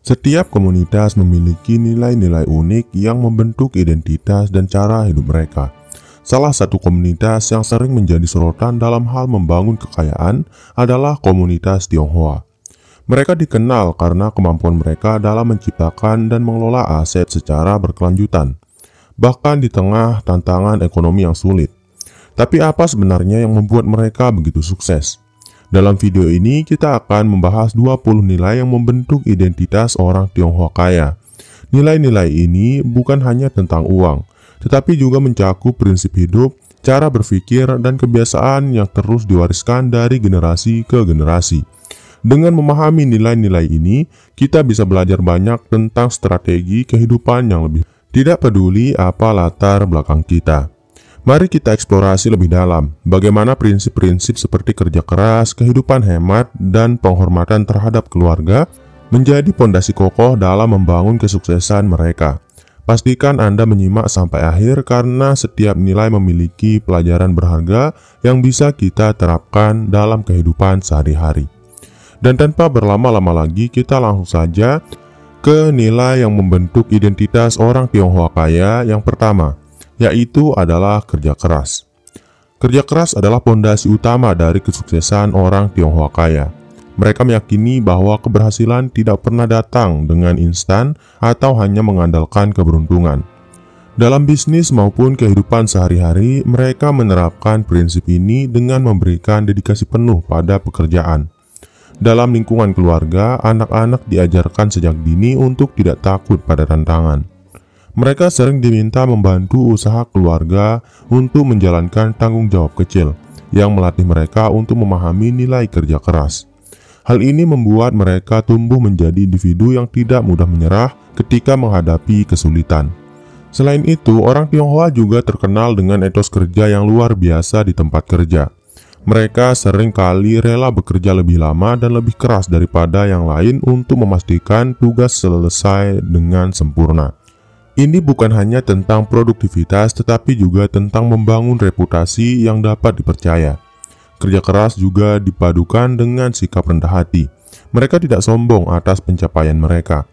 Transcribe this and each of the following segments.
Setiap komunitas memiliki nilai-nilai unik yang membentuk identitas dan cara hidup mereka. Salah satu komunitas yang sering menjadi sorotan dalam hal membangun kekayaan adalah komunitas Tionghoa. Mereka dikenal karena kemampuan mereka dalam menciptakan dan mengelola aset secara berkelanjutan, bahkan di tengah tantangan ekonomi yang sulit. Tapi apa sebenarnya yang membuat mereka begitu sukses? Dalam video ini kita akan membahas 20 nilai yang membentuk identitas orang Tionghoa kaya. Nilai-nilai ini bukan hanya tentang uang, tetapi juga mencakup prinsip hidup, cara berpikir, dan kebiasaan yang terus diwariskan dari generasi ke generasi. Dengan memahami nilai-nilai ini, kita bisa belajar banyak tentang strategi kehidupan yang lebih tidak peduli apa latar belakang kita. Mari kita eksplorasi lebih dalam bagaimana prinsip-prinsip seperti kerja keras, kehidupan hemat, dan penghormatan terhadap keluarga menjadi pondasi kokoh dalam membangun kesuksesan mereka. Pastikan Anda menyimak sampai akhir karena setiap nilai memiliki pelajaran berharga yang bisa kita terapkan dalam kehidupan sehari-hari. Dan tanpa berlama-lama lagi, kita langsung saja ke nilai yang membentuk identitas orang Tionghoa kaya yang pertama, yaitu adalah kerja keras. Kerja keras adalah pondasi utama dari kesuksesan orang Tionghoa kaya. Mereka meyakini bahwa keberhasilan tidak pernah datang dengan instan atau hanya mengandalkan keberuntungan. Dalam bisnis maupun kehidupan sehari-hari, mereka menerapkan prinsip ini dengan memberikan dedikasi penuh pada pekerjaan. Dalam lingkungan keluarga, anak-anak diajarkan sejak dini untuk tidak takut pada tantangan. Mereka sering diminta membantu usaha keluarga untuk menjalankan tanggung jawab kecil yang melatih mereka untuk memahami nilai kerja keras. Hal ini membuat mereka tumbuh menjadi individu yang tidak mudah menyerah ketika menghadapi kesulitan. Selain itu, orang Tionghoa juga terkenal dengan etos kerja yang luar biasa di tempat kerja. Mereka sering kali rela bekerja lebih lama dan lebih keras daripada yang lain untuk memastikan tugas selesai dengan sempurna. Ini bukan hanya tentang produktivitas, tetapi juga tentang membangun reputasi yang dapat dipercaya. Kerja keras juga dipadukan dengan sikap rendah hati. Mereka tidak sombong atas pencapaian mereka,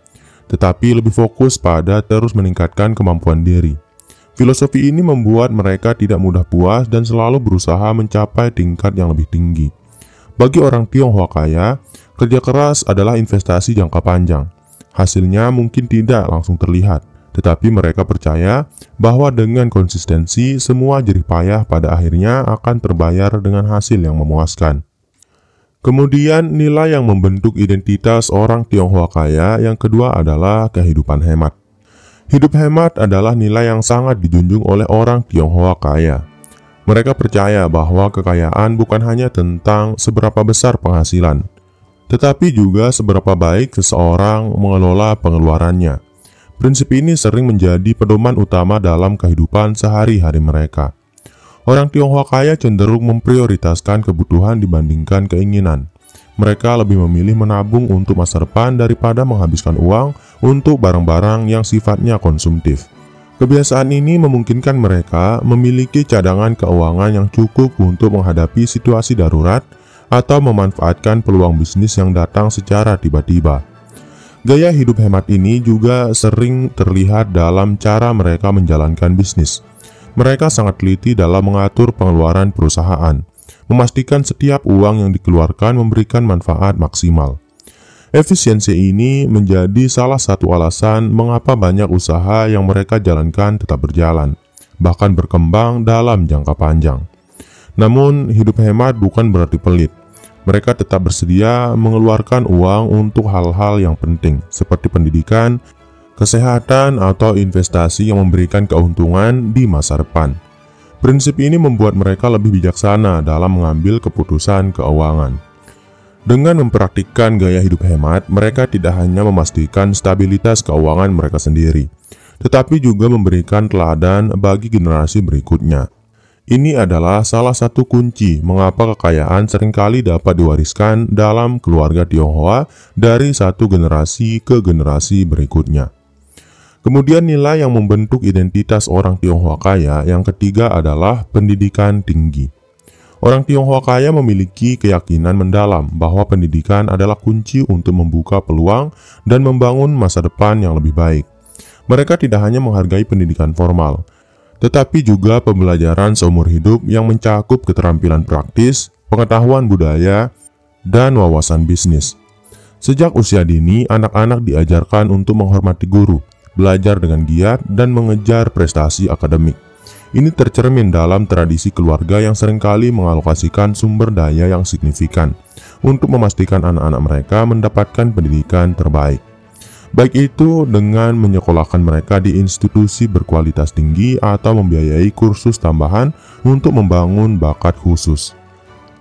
tetapi lebih fokus pada terus meningkatkan kemampuan diri. Filosofi ini membuat mereka tidak mudah puas dan selalu berusaha mencapai tingkat yang lebih tinggi. Bagi orang Tionghoa kaya, kerja keras adalah investasi jangka panjang. Hasilnya mungkin tidak langsung terlihat, tetapi mereka percaya bahwa dengan konsistensi, semua jerih payah pada akhirnya akan terbayar dengan hasil yang memuaskan. Kemudian, nilai yang membentuk identitas orang Tionghoa kaya yang kedua adalah kehidupan hemat. Hidup hemat adalah nilai yang sangat dijunjung oleh orang Tionghoa kaya. Mereka percaya bahwa kekayaan bukan hanya tentang seberapa besar penghasilan, tetapi juga seberapa baik seseorang mengelola pengeluarannya. Prinsip ini sering menjadi pedoman utama dalam kehidupan sehari-hari mereka. Orang Tionghoa kaya cenderung memprioritaskan kebutuhan dibandingkan keinginan. Mereka lebih memilih menabung untuk masa depan daripada menghabiskan uang untuk barang-barang yang sifatnya konsumtif. Kebiasaan ini memungkinkan mereka memiliki cadangan keuangan yang cukup untuk menghadapi situasi darurat atau memanfaatkan peluang bisnis yang datang secara tiba-tiba. Gaya hidup hemat ini juga sering terlihat dalam cara mereka menjalankan bisnis. Mereka sangat teliti dalam mengatur pengeluaran perusahaan, memastikan setiap uang yang dikeluarkan memberikan manfaat maksimal. Efisiensi ini menjadi salah satu alasan mengapa banyak usaha yang mereka jalankan tetap berjalan, bahkan berkembang dalam jangka panjang. Namun, hidup hemat bukan berarti pelit. Mereka tetap bersedia mengeluarkan uang untuk hal-hal yang penting, seperti pendidikan, kesehatan, atau investasi yang memberikan keuntungan di masa depan. Prinsip ini membuat mereka lebih bijaksana dalam mengambil keputusan keuangan. Dengan mempraktikkan gaya hidup hemat, mereka tidak hanya memastikan stabilitas keuangan mereka sendiri, tetapi juga memberikan teladan bagi generasi berikutnya. Ini adalah salah satu kunci mengapa kekayaan seringkali dapat diwariskan dalam keluarga Tionghoa dari satu generasi ke generasi berikutnya. Kemudian nilai yang membentuk identitas orang Tionghoa kaya yang ketiga adalah pendidikan tinggi. Orang Tionghoa kaya memiliki keyakinan mendalam bahwa pendidikan adalah kunci untuk membuka peluang dan membangun masa depan yang lebih baik. Mereka tidak hanya menghargai pendidikan formal, tetapi juga pembelajaran seumur hidup yang mencakup keterampilan praktis, pengetahuan budaya, dan wawasan bisnis. Sejak usia dini, anak-anak diajarkan untuk menghormati guru, belajar dengan giat, dan mengejar prestasi akademik. Ini tercermin dalam tradisi keluarga yang seringkali mengalokasikan sumber daya yang signifikan untuk memastikan anak-anak mereka mendapatkan pendidikan terbaik. Baik itu dengan menyekolahkan mereka di institusi berkualitas tinggi atau membiayai kursus tambahan untuk membangun bakat khusus.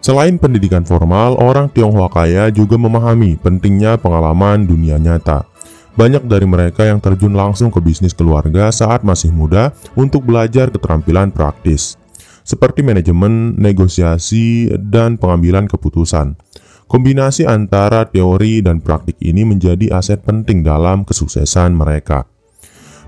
Selain pendidikan formal, orang Tionghoa kaya juga memahami pentingnya pengalaman dunia nyata. Banyak dari mereka yang terjun langsung ke bisnis keluarga saat masih muda untuk belajar keterampilan praktis, seperti manajemen, negosiasi, dan pengambilan keputusan. Kombinasi antara teori dan praktik ini menjadi aset penting dalam kesuksesan mereka.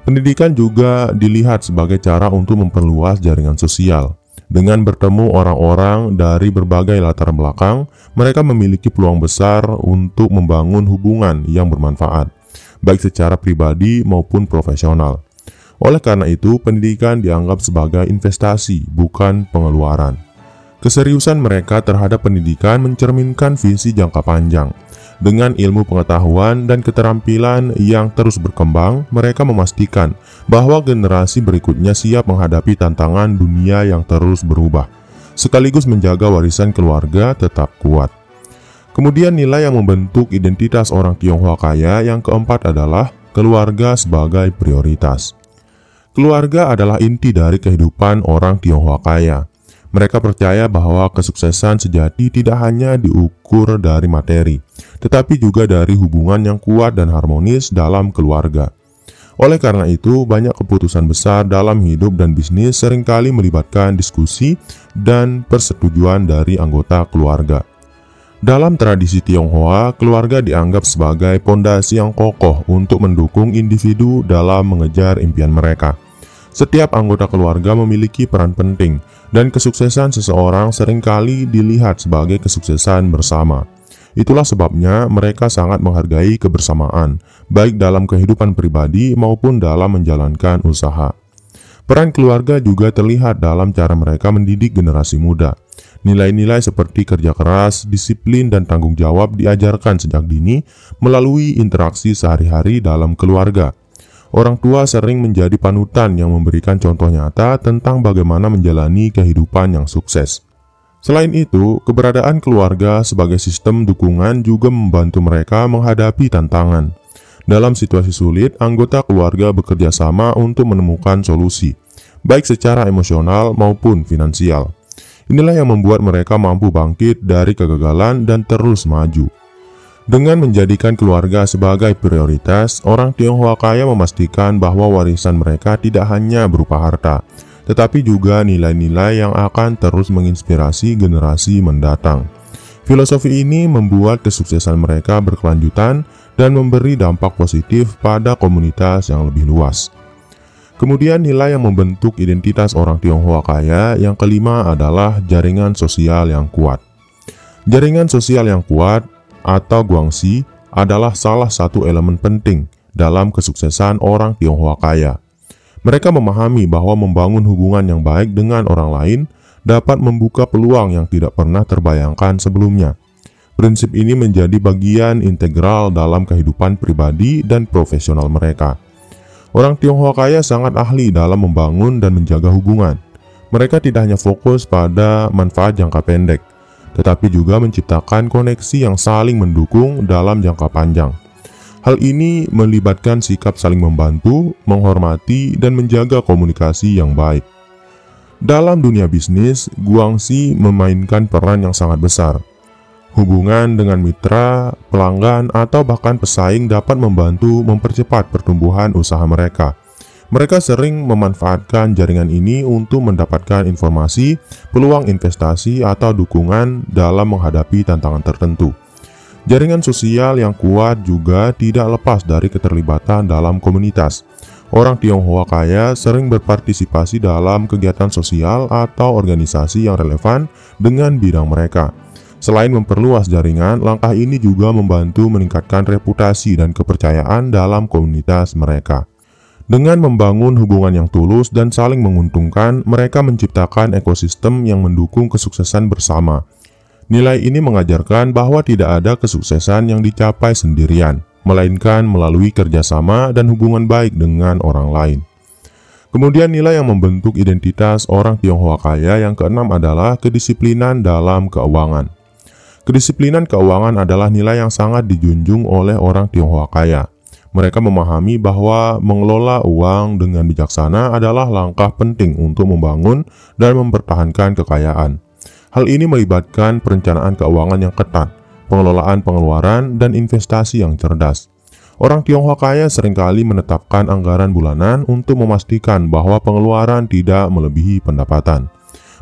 Pendidikan juga dilihat sebagai cara untuk memperluas jaringan sosial. Dengan bertemu orang-orang dari berbagai latar belakang, mereka memiliki peluang besar untuk membangun hubungan yang bermanfaat, baik secara pribadi maupun profesional. Oleh karena itu, pendidikan dianggap sebagai investasi, bukan pengeluaran. Keseriusan mereka terhadap pendidikan mencerminkan visi jangka panjang. Dengan ilmu pengetahuan dan keterampilan yang terus berkembang, mereka memastikan bahwa generasi berikutnya siap menghadapi tantangan dunia yang terus berubah, sekaligus menjaga warisan keluarga tetap kuat. Kemudian nilai yang membentuk identitas orang Tionghoa kaya yang keempat adalah keluarga sebagai prioritas. Keluarga adalah inti dari kehidupan orang Tionghoa kaya. Mereka percaya bahwa kesuksesan sejati tidak hanya diukur dari materi, tetapi juga dari hubungan yang kuat dan harmonis dalam keluarga. Oleh karena itu, banyak keputusan besar dalam hidup dan bisnis seringkali melibatkan diskusi dan persetujuan dari anggota keluarga. Dalam tradisi Tionghoa, keluarga dianggap sebagai pondasi yang kokoh untuk mendukung individu dalam mengejar impian mereka. Setiap anggota keluarga memiliki peran penting, dan kesuksesan seseorang seringkali dilihat sebagai kesuksesan bersama. Itulah sebabnya mereka sangat menghargai kebersamaan, baik dalam kehidupan pribadi maupun dalam menjalankan usaha. Peran keluarga juga terlihat dalam cara mereka mendidik generasi muda. Nilai-nilai seperti kerja keras, disiplin, dan tanggung jawab diajarkan sejak dini melalui interaksi sehari-hari dalam keluarga. Orang tua sering menjadi panutan yang memberikan contoh nyata tentang bagaimana menjalani kehidupan yang sukses. Selain itu, keberadaan keluarga sebagai sistem dukungan juga membantu mereka menghadapi tantangan. Dalam situasi sulit, anggota keluarga bekerja sama untuk menemukan solusi, baik secara emosional maupun finansial. Inilah yang membuat mereka mampu bangkit dari kegagalan dan terus maju. Dengan menjadikan keluarga sebagai prioritas, orang Tionghoa kaya memastikan bahwa warisan mereka tidak hanya berupa harta, tetapi juga nilai-nilai yang akan terus menginspirasi generasi mendatang. Filosofi ini membuat kesuksesan mereka berkelanjutan dan memberi dampak positif pada komunitas yang lebih luas. Kemudian nilai yang membentuk identitas orang Tionghoa kaya yang kelima adalah jaringan sosial yang kuat. Jaringan sosial yang kuat atau guangxi adalah salah satu elemen penting dalam kesuksesan orang Tionghoa kaya. Mereka memahami bahwa membangun hubungan yang baik dengan orang lain dapat membuka peluang yang tidak pernah terbayangkan sebelumnya. Prinsip ini menjadi bagian integral dalam kehidupan pribadi dan profesional mereka. Orang Tionghoa kaya sangat ahli dalam membangun dan menjaga hubungan. Mereka tidak hanya fokus pada manfaat jangka pendek, tetapi juga menciptakan koneksi yang saling mendukung dalam jangka panjang. Hal ini melibatkan sikap saling membantu, menghormati, dan menjaga komunikasi yang baik. Dalam dunia bisnis, guangxi memainkan peran yang sangat besar. Hubungan dengan mitra, pelanggan, atau bahkan pesaing dapat membantu mempercepat pertumbuhan usaha mereka. Mereka sering memanfaatkan jaringan ini untuk mendapatkan informasi, peluang investasi, atau dukungan dalam menghadapi tantangan tertentu. Jaringan sosial yang kuat juga tidak lepas dari keterlibatan dalam komunitas. Orang Tionghoa kaya sering berpartisipasi dalam kegiatan sosial atau organisasi yang relevan dengan bidang mereka. Selain memperluas jaringan, langkah ini juga membantu meningkatkan reputasi dan kepercayaan dalam komunitas mereka. Dengan membangun hubungan yang tulus dan saling menguntungkan, mereka menciptakan ekosistem yang mendukung kesuksesan bersama. Nilai ini mengajarkan bahwa tidak ada kesuksesan yang dicapai sendirian, melainkan melalui kerjasama dan hubungan baik dengan orang lain. Kemudian nilai yang membentuk identitas orang Tionghoa kaya yang keenam adalah kedisiplinan dalam keuangan. Kedisiplinan keuangan adalah nilai yang sangat dijunjung oleh orang Tionghoa kaya. Mereka memahami bahwa mengelola uang dengan bijaksana adalah langkah penting untuk membangun dan mempertahankan kekayaan. Hal ini melibatkan perencanaan keuangan yang ketat, pengelolaan pengeluaran, dan investasi yang cerdas. Orang Tionghoa kaya seringkali menetapkan anggaran bulanan untuk memastikan bahwa pengeluaran tidak melebihi pendapatan.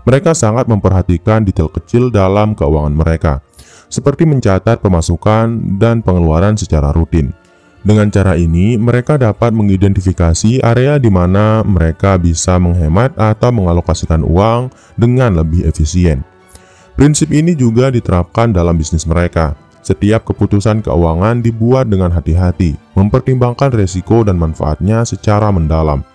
Mereka sangat memperhatikan detail kecil dalam keuangan mereka, seperti mencatat pemasukan dan pengeluaran secara rutin. Dengan cara ini, mereka dapat mengidentifikasi area di mana mereka bisa menghemat atau mengalokasikan uang dengan lebih efisien. Prinsip ini juga diterapkan dalam bisnis mereka. Setiap keputusan keuangan dibuat dengan hati-hati, mempertimbangkan risiko dan manfaatnya secara mendalam.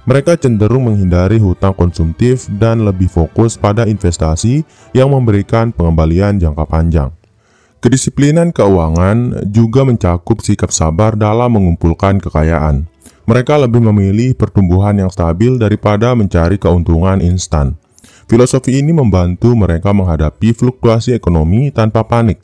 Mereka cenderung menghindari hutang konsumtif dan lebih fokus pada investasi yang memberikan pengembalian jangka panjang. Kedisiplinan keuangan juga mencakup sikap sabar dalam mengumpulkan kekayaan. Mereka lebih memilih pertumbuhan yang stabil daripada mencari keuntungan instan. Filosofi ini membantu mereka menghadapi fluktuasi ekonomi tanpa panik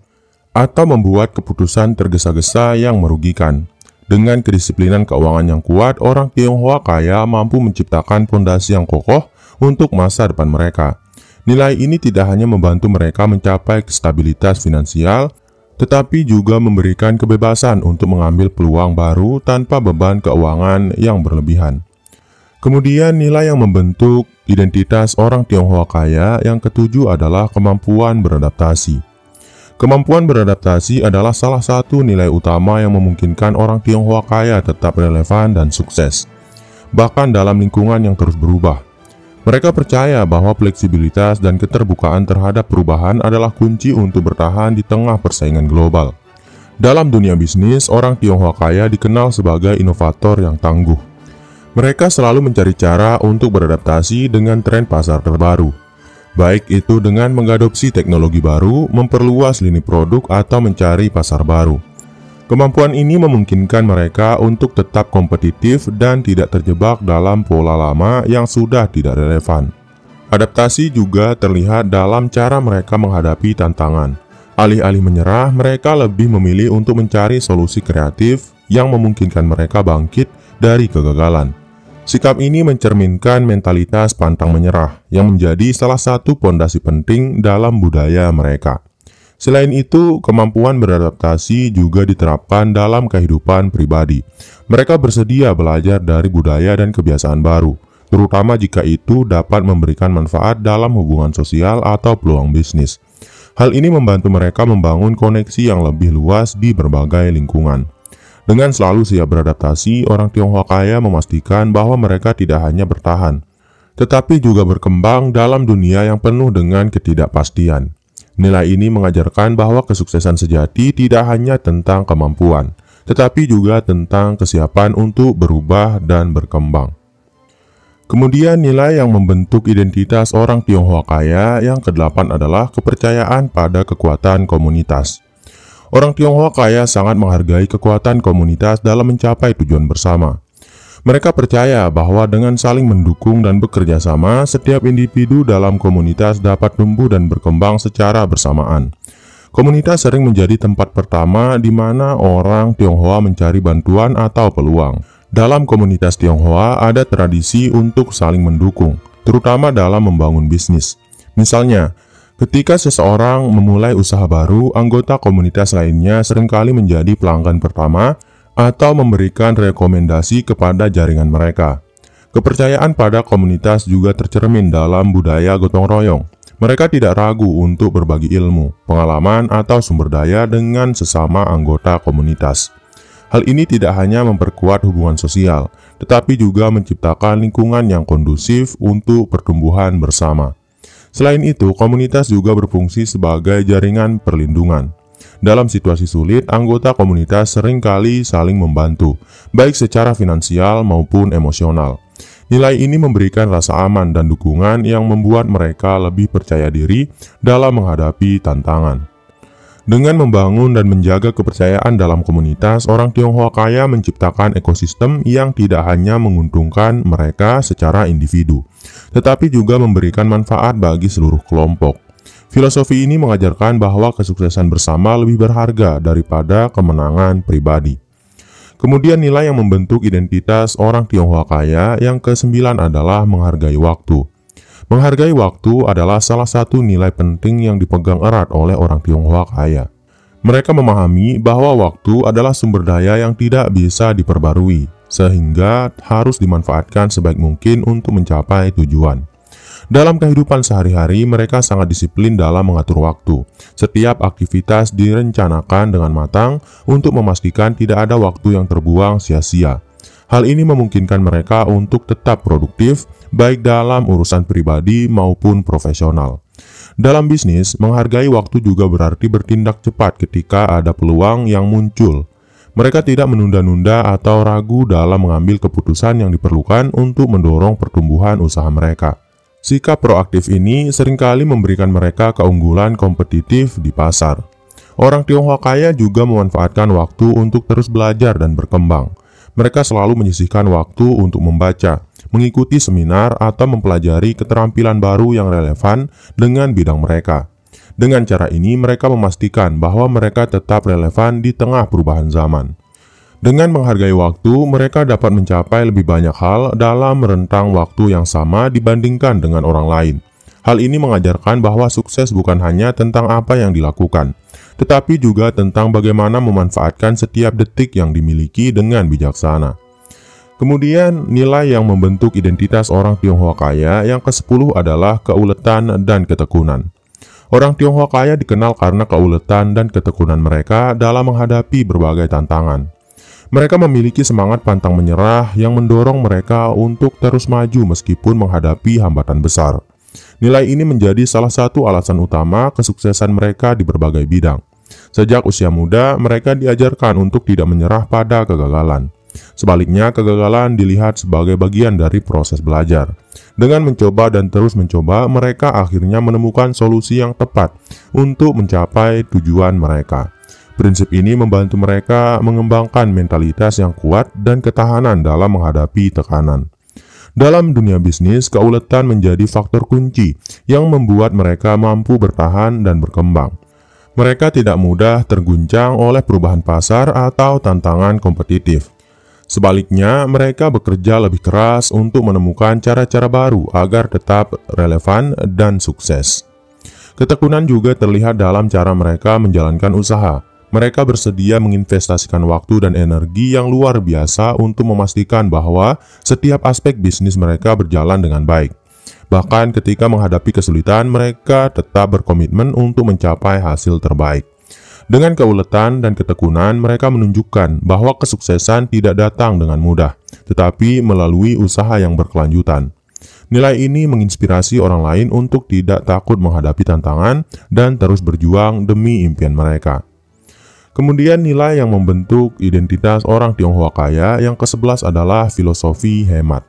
atau membuat keputusan tergesa-gesa yang merugikan. Dengan kedisiplinan keuangan yang kuat, orang Tionghoa kaya mampu menciptakan fondasi yang kokoh untuk masa depan mereka. Nilai ini tidak hanya membantu mereka mencapai stabilitas finansial, tetapi juga memberikan kebebasan untuk mengambil peluang baru tanpa beban keuangan yang berlebihan. Kemudian nilai yang membentuk identitas orang Tionghoa kaya yang ketujuh adalah kemampuan beradaptasi. Kemampuan beradaptasi adalah salah satu nilai utama yang memungkinkan orang Tionghoa kaya tetap relevan dan sukses, bahkan dalam lingkungan yang terus berubah. Mereka percaya bahwa fleksibilitas dan keterbukaan terhadap perubahan adalah kunci untuk bertahan di tengah persaingan global. Dalam dunia bisnis, orang Tionghoa kaya dikenal sebagai inovator yang tangguh. Mereka selalu mencari cara untuk beradaptasi dengan tren pasar terbaru, baik itu dengan mengadopsi teknologi baru, memperluas lini produk, atau mencari pasar baru. Kemampuan ini memungkinkan mereka untuk tetap kompetitif dan tidak terjebak dalam pola lama yang sudah tidak relevan. Adaptasi juga terlihat dalam cara mereka menghadapi tantangan. Alih-alih menyerah, mereka lebih memilih untuk mencari solusi kreatif yang memungkinkan mereka bangkit dari kegagalan. Sikap ini mencerminkan mentalitas pantang menyerah yang menjadi salah satu pondasi penting dalam budaya mereka. Selain itu, kemampuan beradaptasi juga diterapkan dalam kehidupan pribadi. Mereka bersedia belajar dari budaya dan kebiasaan baru, terutama jika itu dapat memberikan manfaat dalam hubungan sosial atau peluang bisnis. Hal ini membantu mereka membangun koneksi yang lebih luas di berbagai lingkungan. Dengan selalu siap beradaptasi, orang Tionghoa kaya memastikan bahwa mereka tidak hanya bertahan, tetapi juga berkembang dalam dunia yang penuh dengan ketidakpastian. Nilai ini mengajarkan bahwa kesuksesan sejati tidak hanya tentang kemampuan, tetapi juga tentang kesiapan untuk berubah dan berkembang. Kemudian nilai yang membentuk identitas orang Tionghoa kaya yang kedelapan adalah kepercayaan pada kekuatan komunitas. Orang Tionghoa kaya sangat menghargai kekuatan komunitas dalam mencapai tujuan bersama. Mereka percaya bahwa dengan saling mendukung dan bekerja sama, setiap individu dalam komunitas dapat tumbuh dan berkembang secara bersamaan. Komunitas sering menjadi tempat pertama di mana orang Tionghoa mencari bantuan atau peluang. Dalam komunitas Tionghoa ada tradisi untuk saling mendukung, terutama dalam membangun bisnis. Misalnya, ketika seseorang memulai usaha baru, anggota komunitas lainnya seringkali menjadi pelanggan pertama atau memberikan rekomendasi kepada jaringan mereka. Kepercayaan pada komunitas juga tercermin dalam budaya gotong royong. Mereka tidak ragu untuk berbagi ilmu, pengalaman, atau sumber daya dengan sesama anggota komunitas. Hal ini tidak hanya memperkuat hubungan sosial, tetapi juga menciptakan lingkungan yang kondusif untuk pertumbuhan bersama. Selain itu, komunitas juga berfungsi sebagai jaringan perlindungan. Dalam situasi sulit, anggota komunitas seringkali saling membantu, baik secara finansial maupun emosional. Nilai ini memberikan rasa aman dan dukungan yang membuat mereka lebih percaya diri dalam menghadapi tantangan. Dengan membangun dan menjaga kepercayaan dalam komunitas, orang Tionghoa kaya menciptakan ekosistem yang tidak hanya menguntungkan mereka secara individu, tetapi juga memberikan manfaat bagi seluruh kelompok. Filosofi ini mengajarkan bahwa kesuksesan bersama lebih berharga daripada kemenangan pribadi. Kemudian nilai yang membentuk identitas orang Tionghoa kaya yang ke-9 adalah menghargai waktu. Menghargai waktu adalah salah satu nilai penting yang dipegang erat oleh orang Tionghoa kaya. Mereka memahami bahwa waktu adalah sumber daya yang tidak bisa diperbarui, sehingga harus dimanfaatkan sebaik mungkin untuk mencapai tujuan. Dalam kehidupan sehari-hari, mereka sangat disiplin dalam mengatur waktu. Setiap aktivitas direncanakan dengan matang untuk memastikan tidak ada waktu yang terbuang sia-sia. Hal ini memungkinkan mereka untuk tetap produktif, baik dalam urusan pribadi maupun profesional. Dalam bisnis, menghargai waktu juga berarti bertindak cepat ketika ada peluang yang muncul. Mereka tidak menunda-nunda atau ragu dalam mengambil keputusan yang diperlukan untuk mendorong pertumbuhan usaha mereka. Sikap proaktif ini seringkali memberikan mereka keunggulan kompetitif di pasar. Orang Tionghoa kaya juga memanfaatkan waktu untuk terus belajar dan berkembang. Mereka selalu menyisihkan waktu untuk membaca, mengikuti seminar, atau mempelajari keterampilan baru yang relevan dengan bidang mereka. Dengan cara ini, mereka memastikan bahwa mereka tetap relevan di tengah perubahan zaman. Dengan menghargai waktu, mereka dapat mencapai lebih banyak hal dalam rentang waktu yang sama dibandingkan dengan orang lain. Hal ini mengajarkan bahwa sukses bukan hanya tentang apa yang dilakukan, tetapi juga tentang bagaimana memanfaatkan setiap detik yang dimiliki dengan bijaksana. Kemudian, nilai yang membentuk identitas orang Tionghoa kaya yang ke-10 adalah keuletan dan ketekunan. Orang Tionghoa kaya dikenal karena keuletan dan ketekunan mereka dalam menghadapi berbagai tantangan. Mereka memiliki semangat pantang menyerah yang mendorong mereka untuk terus maju meskipun menghadapi hambatan besar. Nilai ini menjadi salah satu alasan utama kesuksesan mereka di berbagai bidang. Sejak usia muda, mereka diajarkan untuk tidak menyerah pada kegagalan. Sebaliknya, kegagalan dilihat sebagai bagian dari proses belajar. Dengan mencoba dan terus mencoba, mereka akhirnya menemukan solusi yang tepat untuk mencapai tujuan mereka. Prinsip ini membantu mereka mengembangkan mentalitas yang kuat dan ketahanan dalam menghadapi tekanan. Dalam dunia bisnis, keuletan menjadi faktor kunci yang membuat mereka mampu bertahan dan berkembang. Mereka tidak mudah terguncang oleh perubahan pasar atau tantangan kompetitif. Sebaliknya, mereka bekerja lebih keras untuk menemukan cara-cara baru agar tetap relevan dan sukses. Ketekunan juga terlihat dalam cara mereka menjalankan usaha. Mereka bersedia menginvestasikan waktu dan energi yang luar biasa untuk memastikan bahwa setiap aspek bisnis mereka berjalan dengan baik. Bahkan ketika menghadapi kesulitan, mereka tetap berkomitmen untuk mencapai hasil terbaik. Dengan keuletan dan ketekunan, mereka menunjukkan bahwa kesuksesan tidak datang dengan mudah, tetapi melalui usaha yang berkelanjutan. Nilai ini menginspirasi orang lain untuk tidak takut menghadapi tantangan dan terus berjuang demi impian mereka. Kemudian nilai yang membentuk identitas orang Tionghoa kaya yang ke-11 adalah filosofi hemat.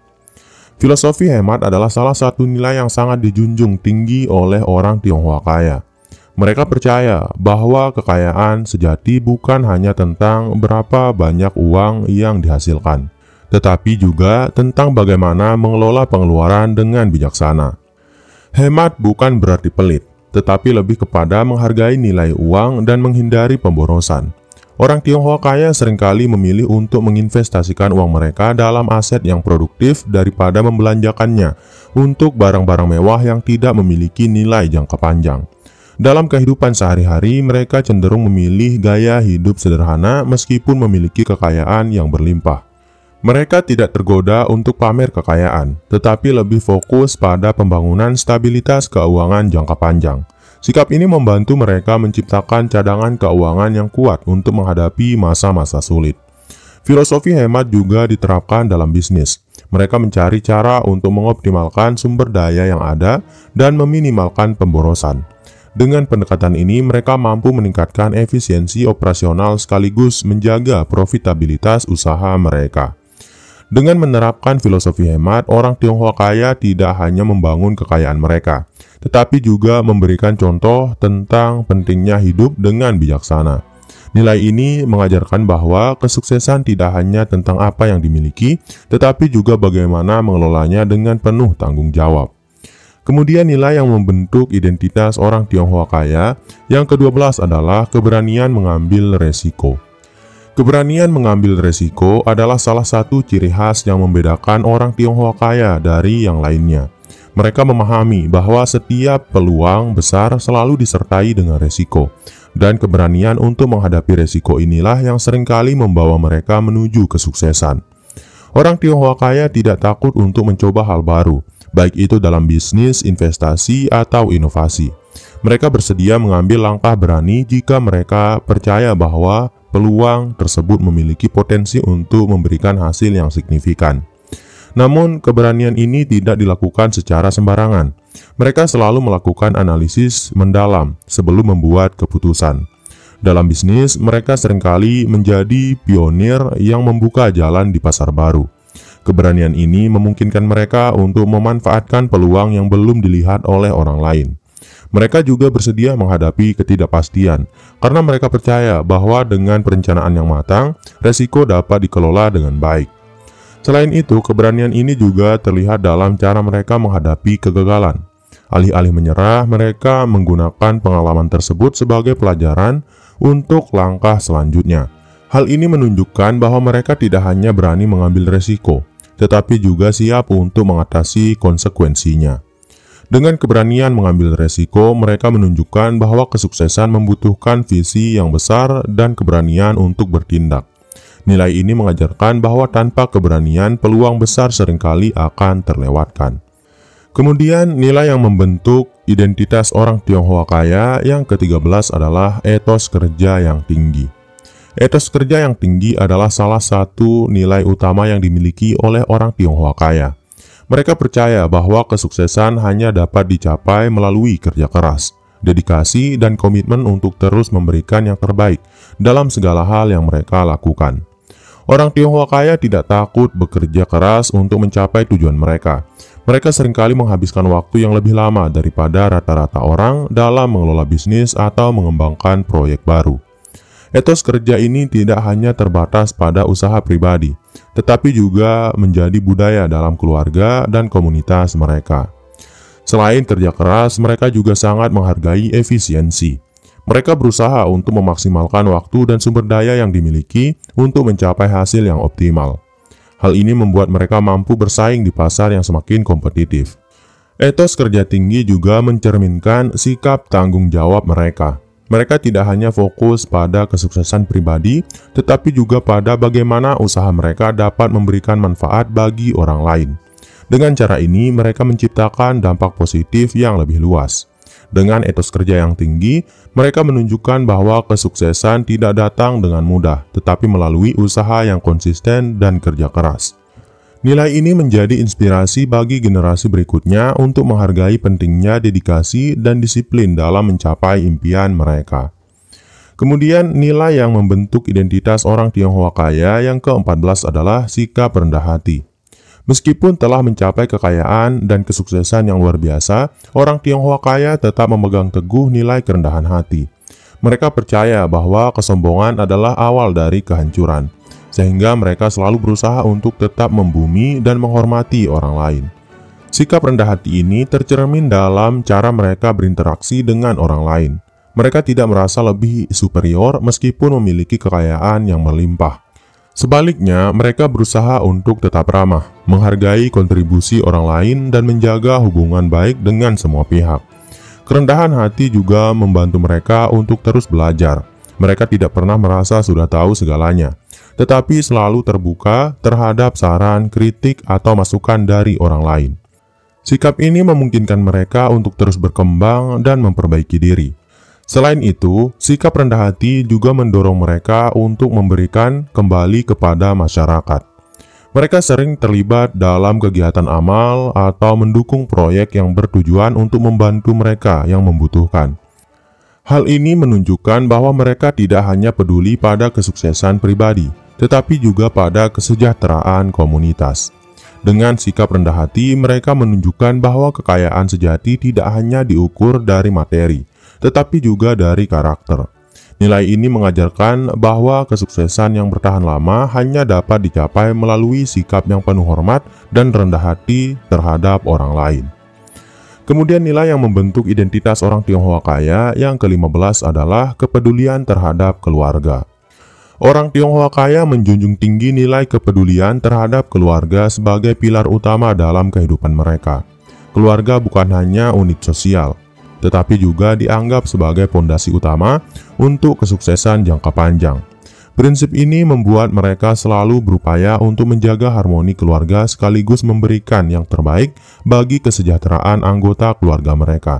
Filosofi hemat adalah salah satu nilai yang sangat dijunjung tinggi oleh orang Tionghoa kaya. Mereka percaya bahwa kekayaan sejati bukan hanya tentang berapa banyak uang yang dihasilkan, tetapi juga tentang bagaimana mengelola pengeluaran dengan bijaksana. Hemat bukan berarti pelit, tetapi lebih kepada menghargai nilai uang dan menghindari pemborosan. Orang Tionghoa kaya seringkali memilih untuk menginvestasikan uang mereka dalam aset yang produktif daripada membelanjakannya untuk barang-barang mewah yang tidak memiliki nilai jangka panjang. Dalam kehidupan sehari-hari, mereka cenderung memilih gaya hidup sederhana meskipun memiliki kekayaan yang berlimpah. Mereka tidak tergoda untuk pamer kekayaan, tetapi lebih fokus pada pembangunan stabilitas keuangan jangka panjang. Sikap ini membantu mereka menciptakan cadangan keuangan yang kuat untuk menghadapi masa-masa sulit. Filosofi hemat juga diterapkan dalam bisnis. Mereka mencari cara untuk mengoptimalkan sumber daya yang ada dan meminimalkan pemborosan. Dengan pendekatan ini, mereka mampu meningkatkan efisiensi operasional sekaligus menjaga profitabilitas usaha mereka. Dengan menerapkan filosofi hemat, orang Tionghoa kaya tidak hanya membangun kekayaan mereka, tetapi juga memberikan contoh tentang pentingnya hidup dengan bijaksana. Nilai ini mengajarkan bahwa kesuksesan tidak hanya tentang apa yang dimiliki, tetapi juga bagaimana mengelolanya dengan penuh tanggung jawab. Kemudian nilai yang membentuk identitas orang Tionghoa kaya yang ke-12 adalah keberanian mengambil resiko. Keberanian mengambil resiko adalah salah satu ciri khas yang membedakan orang Tionghoa kaya dari yang lainnya. Mereka memahami bahwa setiap peluang besar selalu disertai dengan resiko, dan keberanian untuk menghadapi resiko inilah yang seringkali membawa mereka menuju kesuksesan. Orang Tionghoa kaya tidak takut untuk mencoba hal baru, baik itu dalam bisnis, investasi, atau inovasi. Mereka bersedia mengambil langkah berani jika mereka percaya bahwa peluang tersebut memiliki potensi untuk memberikan hasil yang signifikan. Namun, keberanian ini tidak dilakukan secara sembarangan. Mereka selalu melakukan analisis mendalam sebelum membuat keputusan. Dalam bisnis, mereka seringkali menjadi pionir yang membuka jalan di pasar baru. Keberanian ini memungkinkan mereka untuk memanfaatkan peluang yang belum dilihat oleh orang lain. Mereka juga bersedia menghadapi ketidakpastian, karena mereka percaya bahwa dengan perencanaan yang matang, resiko dapat dikelola dengan baik. Selain itu, keberanian ini juga terlihat dalam cara mereka menghadapi kegagalan. Alih-alih menyerah, mereka menggunakan pengalaman tersebut sebagai pelajaran untuk langkah selanjutnya. Hal ini menunjukkan bahwa mereka tidak hanya berani mengambil resiko, tetapi juga siap untuk mengatasi konsekuensinya. Dengan keberanian mengambil resiko, mereka menunjukkan bahwa kesuksesan membutuhkan visi yang besar dan keberanian untuk bertindak. Nilai ini mengajarkan bahwa tanpa keberanian, peluang besar seringkali akan terlewatkan. Kemudian, nilai yang membentuk identitas orang Tionghoa kaya yang ke-13 adalah etos kerja yang tinggi. Etos kerja yang tinggi adalah salah satu nilai utama yang dimiliki oleh orang Tionghoa kaya. Mereka percaya bahwa kesuksesan hanya dapat dicapai melalui kerja keras, dedikasi, dan komitmen untuk terus memberikan yang terbaik dalam segala hal yang mereka lakukan. Orang Tionghoa kaya tidak takut bekerja keras untuk mencapai tujuan mereka. Mereka seringkali menghabiskan waktu yang lebih lama daripada rata-rata orang dalam mengelola bisnis atau mengembangkan proyek baru. Etos kerja ini tidak hanya terbatas pada usaha pribadi, tetapi juga menjadi budaya dalam keluarga dan komunitas mereka. Selain kerja keras, mereka juga sangat menghargai efisiensi. Mereka berusaha untuk memaksimalkan waktu dan sumber daya yang dimiliki untuk mencapai hasil yang optimal. Hal ini membuat mereka mampu bersaing di pasar yang semakin kompetitif. Etos kerja tinggi juga mencerminkan sikap tanggung jawab mereka. Mereka tidak hanya fokus pada kesuksesan pribadi, tetapi juga pada bagaimana usaha mereka dapat memberikan manfaat bagi orang lain. Dengan cara ini, mereka menciptakan dampak positif yang lebih luas. Dengan etos kerja yang tinggi, mereka menunjukkan bahwa kesuksesan tidak datang dengan mudah, tetapi melalui usaha yang konsisten dan kerja keras. Nilai ini menjadi inspirasi bagi generasi berikutnya untuk menghargai pentingnya dedikasi dan disiplin dalam mencapai impian mereka. Kemudian, nilai yang membentuk identitas orang Tionghoa kaya yang ke-14 adalah sikap rendah hati. Meskipun telah mencapai kekayaan dan kesuksesan yang luar biasa, orang Tionghoa kaya tetap memegang teguh nilai kerendahan hati. Mereka percaya bahwa kesombongan adalah awal dari kehancuran, sehingga mereka selalu berusaha untuk tetap membumi dan menghormati orang lain. Sikap rendah hati ini tercermin dalam cara mereka berinteraksi dengan orang lain. Mereka tidak merasa lebih superior meskipun memiliki kekayaan yang melimpah. Sebaliknya, mereka berusaha untuk tetap ramah, menghargai kontribusi orang lain, dan menjaga hubungan baik dengan semua pihak. Kerendahan hati juga membantu mereka untuk terus belajar. Mereka tidak pernah merasa sudah tahu segalanya, tetapi selalu terbuka terhadap saran, kritik, atau masukan dari orang lain. Sikap ini memungkinkan mereka untuk terus berkembang dan memperbaiki diri. Selain itu, sikap rendah hati juga mendorong mereka untuk memberikan kembali kepada masyarakat. Mereka sering terlibat dalam kegiatan amal atau mendukung proyek yang bertujuan untuk membantu mereka yang membutuhkan. Hal ini menunjukkan bahwa mereka tidak hanya peduli pada kesuksesan pribadi, tetapi juga pada kesejahteraan komunitas. Dengan sikap rendah hati, mereka menunjukkan bahwa kekayaan sejati tidak hanya diukur dari materi, tetapi juga dari karakter. Nilai ini mengajarkan bahwa kesuksesan yang bertahan lama hanya dapat dicapai melalui sikap yang penuh hormat dan rendah hati terhadap orang lain. Kemudian nilai yang membentuk identitas orang Tionghoa kaya yang ke-15 adalah kepedulian terhadap keluarga. Orang Tionghoa kaya menjunjung tinggi nilai kepedulian terhadap keluarga sebagai pilar utama dalam kehidupan mereka. Keluarga bukan hanya unit sosial, tetapi juga dianggap sebagai fondasi utama untuk kesuksesan jangka panjang. Prinsip ini membuat mereka selalu berupaya untuk menjaga harmoni keluarga sekaligus memberikan yang terbaik bagi kesejahteraan anggota keluarga mereka.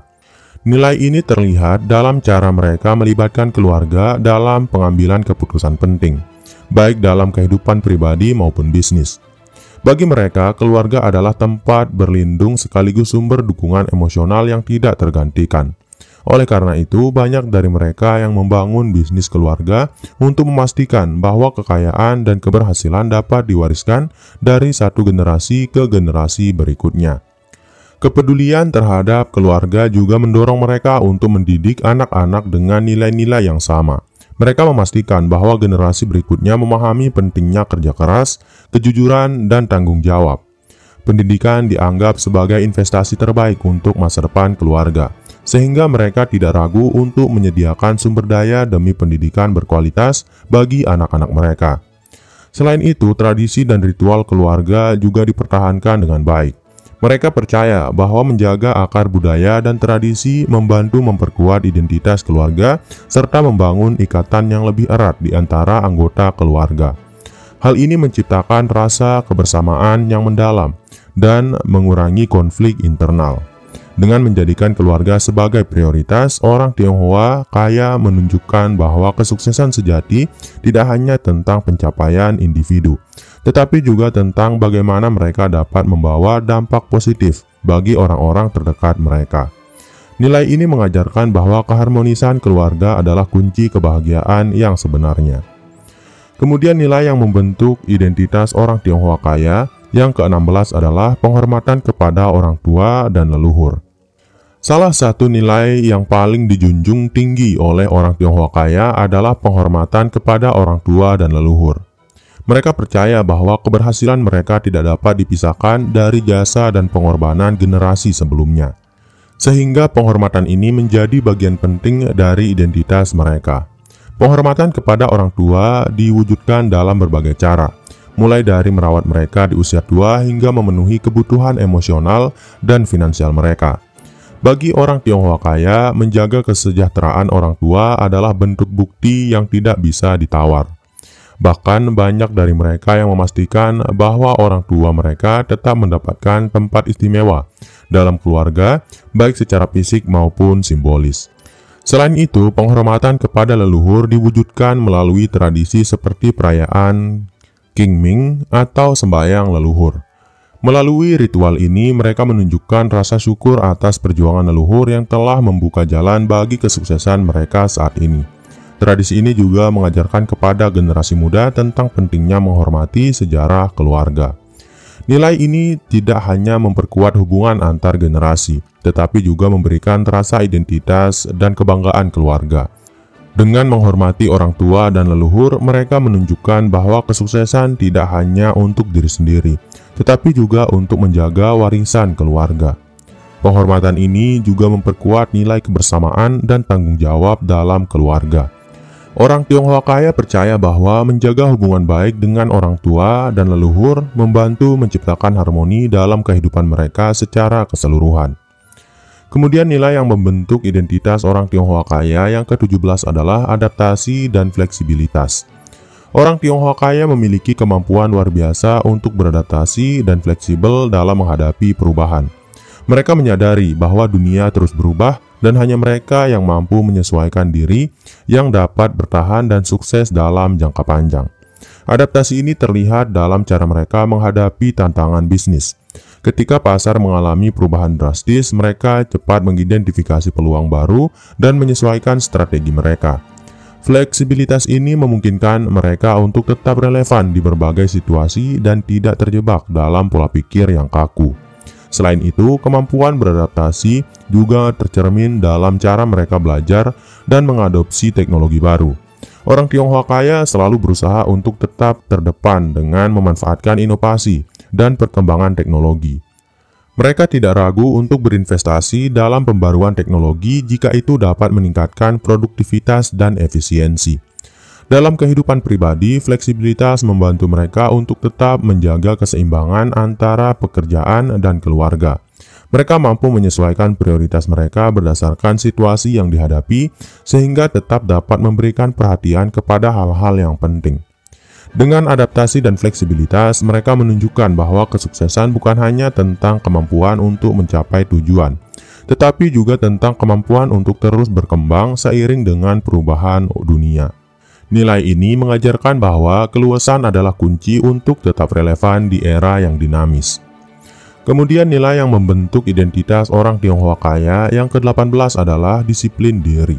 Nilai ini terlihat dalam cara mereka melibatkan keluarga dalam pengambilan keputusan penting, baik dalam kehidupan pribadi maupun bisnis. Bagi mereka, keluarga adalah tempat berlindung sekaligus sumber dukungan emosional yang tidak tergantikan. Oleh karena itu, banyak dari mereka yang membangun bisnis keluarga untuk memastikan bahwa kekayaan dan keberhasilan dapat diwariskan dari satu generasi ke generasi berikutnya. Kepedulian terhadap keluarga juga mendorong mereka untuk mendidik anak-anak dengan nilai-nilai yang sama. Mereka memastikan bahwa generasi berikutnya memahami pentingnya kerja keras, kejujuran, dan tanggung jawab. Pendidikan dianggap sebagai investasi terbaik untuk masa depan keluarga, sehingga mereka tidak ragu untuk menyediakan sumber daya demi pendidikan berkualitas bagi anak-anak mereka. Selain itu, tradisi dan ritual keluarga juga dipertahankan dengan baik. Mereka percaya bahwa menjaga akar budaya dan tradisi membantu memperkuat identitas keluarga serta membangun ikatan yang lebih erat di antara anggota keluarga. Hal ini menciptakan rasa kebersamaan yang mendalam dan mengurangi konflik internal. Dengan menjadikan keluarga sebagai prioritas, orang Tionghoa kaya menunjukkan bahwa kesuksesan sejati tidak hanya tentang pencapaian individu, tetapi juga tentang bagaimana mereka dapat membawa dampak positif bagi orang-orang terdekat mereka. Nilai ini mengajarkan bahwa keharmonisan keluarga adalah kunci kebahagiaan yang sebenarnya. Kemudian nilai yang membentuk identitas orang Tionghoa kaya yang ke-16 adalah penghormatan kepada orang tua dan leluhur. Salah satu nilai yang paling dijunjung tinggi oleh orang Tionghoa kaya adalah penghormatan kepada orang tua dan leluhur. Mereka percaya bahwa keberhasilan mereka tidak dapat dipisahkan dari jasa dan pengorbanan generasi sebelumnya. Sehingga penghormatan ini menjadi bagian penting dari identitas mereka. Penghormatan kepada orang tua diwujudkan dalam berbagai cara, mulai dari merawat mereka di usia tua hingga memenuhi kebutuhan emosional dan finansial mereka. Bagi orang Tionghoa kaya, menjaga kesejahteraan orang tua adalah bentuk bukti yang tidak bisa ditawar. Bahkan banyak dari mereka yang memastikan bahwa orang tua mereka tetap mendapatkan tempat istimewa dalam keluarga, baik secara fisik maupun simbolis. Selain itu, penghormatan kepada leluhur diwujudkan melalui tradisi seperti perayaan Qingming atau sembahyang leluhur. Melalui ritual ini, mereka menunjukkan rasa syukur atas perjuangan leluhur yang telah membuka jalan bagi kesuksesan mereka saat ini. Tradisi ini juga mengajarkan kepada generasi muda tentang pentingnya menghormati sejarah keluarga. Nilai ini tidak hanya memperkuat hubungan antar generasi, tetapi juga memberikan rasa identitas dan kebanggaan keluarga. Dengan menghormati orang tua dan leluhur, mereka menunjukkan bahwa kesuksesan tidak hanya untuk diri sendiri, tetapi juga untuk menjaga warisan keluarga. Penghormatan ini juga memperkuat nilai kebersamaan dan tanggung jawab dalam keluarga. Orang Tionghoa kaya percaya bahwa menjaga hubungan baik dengan orang tua dan leluhur membantu menciptakan harmoni dalam kehidupan mereka secara keseluruhan. Kemudian nilai yang membentuk identitas orang Tionghoa kaya yang ke-17 adalah adaptasi dan fleksibilitas. Orang Tionghoa kaya memiliki kemampuan luar biasa untuk beradaptasi dan fleksibel dalam menghadapi perubahan. Mereka menyadari bahwa dunia terus berubah dan hanya mereka yang mampu menyesuaikan diri yang dapat bertahan dan sukses dalam jangka panjang. Adaptasi ini terlihat dalam cara mereka menghadapi tantangan bisnis. Ketika pasar mengalami perubahan drastis, mereka cepat mengidentifikasi peluang baru dan menyesuaikan strategi mereka. Fleksibilitas ini memungkinkan mereka untuk tetap relevan di berbagai situasi dan tidak terjebak dalam pola pikir yang kaku. Selain itu, kemampuan beradaptasi juga tercermin dalam cara mereka belajar dan mengadopsi teknologi baru. Orang Tionghoa kaya selalu berusaha untuk tetap terdepan dengan memanfaatkan inovasi dan perkembangan teknologi. Mereka tidak ragu untuk berinvestasi dalam pembaruan teknologi jika itu dapat meningkatkan produktivitas dan efisiensi. Dalam kehidupan pribadi, fleksibilitas membantu mereka untuk tetap menjaga keseimbangan antara pekerjaan dan keluarga. Mereka mampu menyesuaikan prioritas mereka berdasarkan situasi yang dihadapi, sehingga tetap dapat memberikan perhatian kepada hal-hal yang penting. Dengan adaptasi dan fleksibilitas, mereka menunjukkan bahwa kesuksesan bukan hanya tentang kemampuan untuk mencapai tujuan, tetapi juga tentang kemampuan untuk terus berkembang seiring dengan perubahan dunia. Nilai ini mengajarkan bahwa keluasan adalah kunci untuk tetap relevan di era yang dinamis. Kemudian nilai yang membentuk identitas orang Tionghoa kaya yang ke-18 adalah disiplin diri.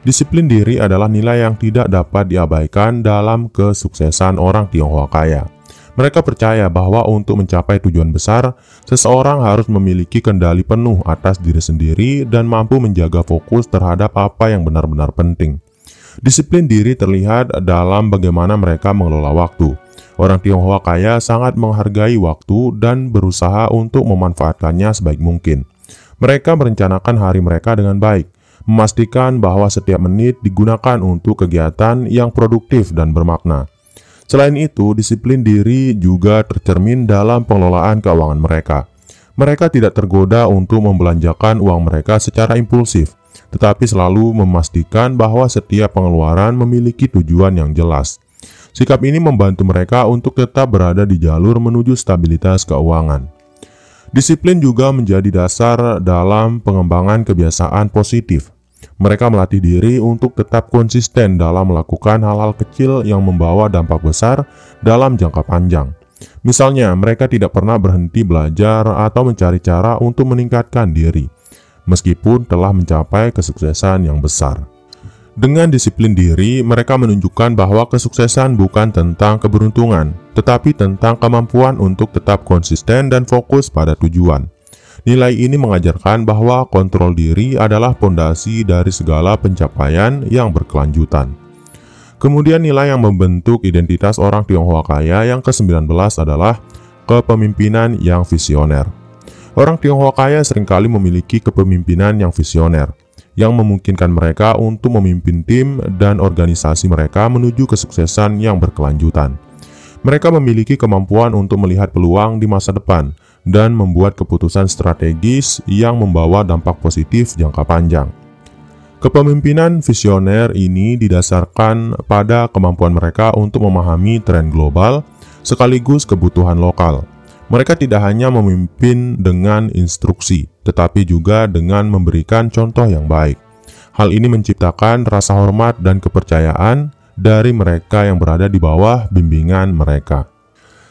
Disiplin diri adalah nilai yang tidak dapat diabaikan dalam kesuksesan orang Tionghoa kaya. Mereka percaya bahwa untuk mencapai tujuan besar, seseorang harus memiliki kendali penuh atas diri sendiri dan mampu menjaga fokus terhadap apa yang benar-benar penting. Disiplin diri terlihat dalam bagaimana mereka mengelola waktu. Orang Tionghoa kaya sangat menghargai waktu dan berusaha untuk memanfaatkannya sebaik mungkin. Mereka merencanakan hari mereka dengan baik, memastikan bahwa setiap menit digunakan untuk kegiatan yang produktif dan bermakna. Selain itu, disiplin diri juga tercermin dalam pengelolaan keuangan mereka. Mereka tidak tergoda untuk membelanjakan uang mereka secara impulsif, tetapi selalu memastikan bahwa setiap pengeluaran memiliki tujuan yang jelas. Sikap ini membantu mereka untuk tetap berada di jalur menuju stabilitas keuangan. Disiplin juga menjadi dasar dalam pengembangan kebiasaan positif. Mereka melatih diri untuk tetap konsisten dalam melakukan hal-hal kecil yang membawa dampak besar dalam jangka panjang. Misalnya, mereka tidak pernah berhenti belajar atau mencari cara untuk meningkatkan diri, meskipun telah mencapai kesuksesan yang besar. Dengan disiplin diri, mereka menunjukkan bahwa kesuksesan bukan tentang keberuntungan, tetapi tentang kemampuan untuk tetap konsisten dan fokus pada tujuan. Nilai ini mengajarkan bahwa kontrol diri adalah fondasi dari segala pencapaian yang berkelanjutan. Kemudian nilai yang membentuk identitas orang Tionghoa kaya yang ke-19 adalah kepemimpinan yang visioner. Orang Tionghoa kaya seringkali memiliki kepemimpinan yang visioner, yang memungkinkan mereka untuk memimpin tim dan organisasi mereka menuju kesuksesan yang berkelanjutan. Mereka memiliki kemampuan untuk melihat peluang di masa depan dan membuat keputusan strategis yang membawa dampak positif jangka panjang. Kepemimpinan visioner ini didasarkan pada kemampuan mereka untuk memahami tren global sekaligus kebutuhan lokal. Mereka tidak hanya memimpin dengan instruksi, tetapi juga dengan memberikan contoh yang baik. Hal ini menciptakan rasa hormat dan kepercayaan dari mereka yang berada di bawah bimbingan mereka.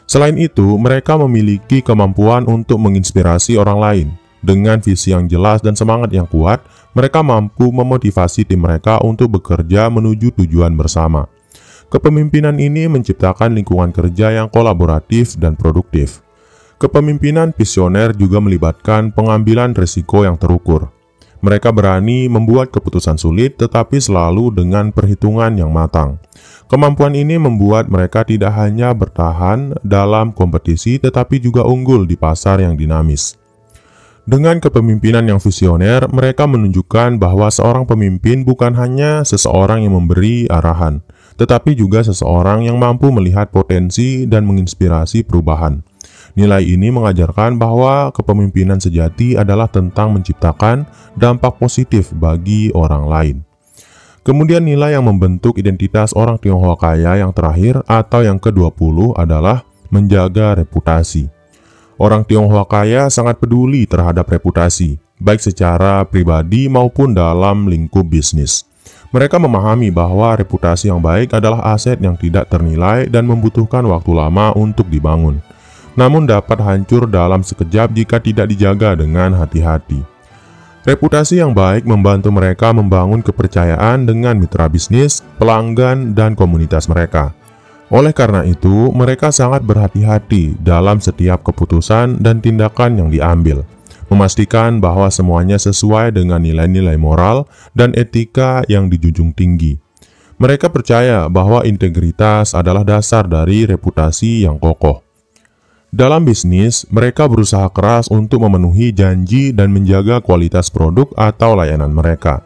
Selain itu, mereka memiliki kemampuan untuk menginspirasi orang lain. Dengan visi yang jelas dan semangat yang kuat, mereka mampu memotivasi tim mereka untuk bekerja menuju tujuan bersama. Kepemimpinan ini menciptakan lingkungan kerja yang kolaboratif dan produktif. Kepemimpinan visioner juga melibatkan pengambilan risiko yang terukur. Mereka berani membuat keputusan sulit tetapi selalu dengan perhitungan yang matang. Kemampuan ini membuat mereka tidak hanya bertahan dalam kompetisi tetapi juga unggul di pasar yang dinamis. Dengan kepemimpinan yang visioner, mereka menunjukkan bahwa seorang pemimpin bukan hanya seseorang yang memberi arahan, tetapi juga seseorang yang mampu melihat potensi dan menginspirasi perubahan. Nilai ini mengajarkan bahwa kepemimpinan sejati adalah tentang menciptakan dampak positif bagi orang lain. Kemudian nilai yang membentuk identitas orang Tionghoa kaya yang terakhir atau yang ke-20 adalah menjaga reputasi. Orang Tionghoa kaya sangat peduli terhadap reputasi. baik secara pribadi maupun dalam lingkup bisnis. Mereka memahami bahwa reputasi yang baik adalah aset yang tidak ternilai dan membutuhkan waktu lama untuk dibangun, namun dapat hancur dalam sekejap jika tidak dijaga dengan hati-hati. Reputasi yang baik membantu mereka membangun kepercayaan dengan mitra bisnis, pelanggan, dan komunitas mereka. Oleh karena itu, mereka sangat berhati-hati dalam setiap keputusan dan tindakan yang diambil, memastikan bahwa semuanya sesuai dengan nilai-nilai moral dan etika yang dijunjung tinggi. Mereka percaya bahwa integritas adalah dasar dari reputasi yang kokoh. Dalam bisnis, mereka berusaha keras untuk memenuhi janji dan menjaga kualitas produk atau layanan mereka.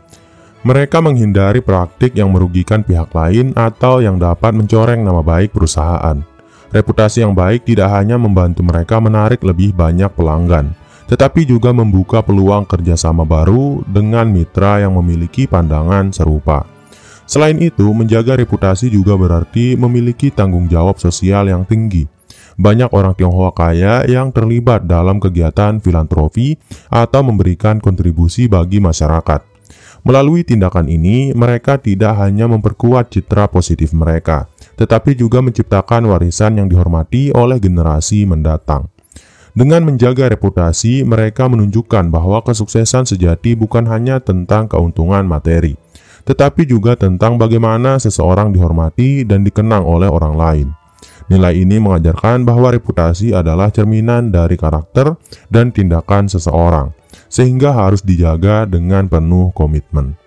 Mereka menghindari praktik yang merugikan pihak lain atau yang dapat mencoreng nama baik perusahaan. Reputasi yang baik tidak hanya membantu mereka menarik lebih banyak pelanggan, tetapi juga membuka peluang kerjasama baru dengan mitra yang memiliki pandangan serupa. Selain itu, menjaga reputasi juga berarti memiliki tanggung jawab sosial yang tinggi. Banyak orang Tionghoa kaya yang terlibat dalam kegiatan filantropi atau memberikan kontribusi bagi masyarakat. Melalui tindakan ini, mereka tidak hanya memperkuat citra positif mereka, tetapi juga menciptakan warisan yang dihormati oleh generasi mendatang. Dengan menjaga reputasi, mereka menunjukkan bahwa kesuksesan sejati bukan hanya tentang keuntungan materi, tetapi juga tentang bagaimana seseorang dihormati dan dikenang oleh orang lain. Nilai ini mengajarkan bahwa reputasi adalah cerminan dari karakter dan tindakan seseorang, sehingga harus dijaga dengan penuh komitmen.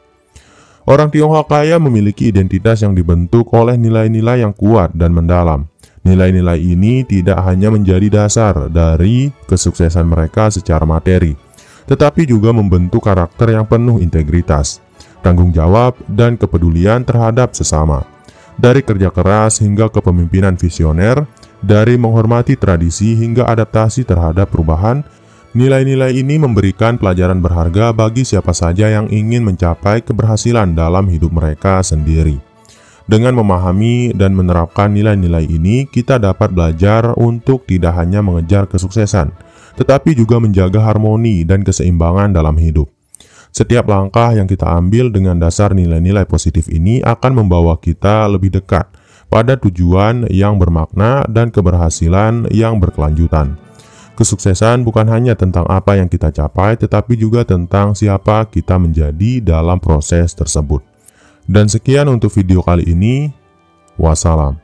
Orang Tionghoa kaya memiliki identitas yang dibentuk oleh nilai-nilai yang kuat dan mendalam. Nilai-nilai ini tidak hanya menjadi dasar dari kesuksesan mereka secara materi, tetapi juga membentuk karakter yang penuh integritas, tanggung jawab, dan kepedulian terhadap sesama. Dari kerja keras hingga kepemimpinan visioner, dari menghormati tradisi hingga adaptasi terhadap perubahan, nilai-nilai ini memberikan pelajaran berharga bagi siapa saja yang ingin mencapai keberhasilan dalam hidup mereka sendiri. Dengan memahami dan menerapkan nilai-nilai ini, kita dapat belajar untuk tidak hanya mengejar kesuksesan, tetapi juga menjaga harmoni dan keseimbangan dalam hidup. Setiap langkah yang kita ambil dengan dasar nilai-nilai positif ini akan membawa kita lebih dekat pada tujuan yang bermakna dan keberhasilan yang berkelanjutan. Kesuksesan bukan hanya tentang apa yang kita capai, tetapi juga tentang siapa kita menjadi dalam proses tersebut. Dan sekian untuk video kali ini. Wassalam.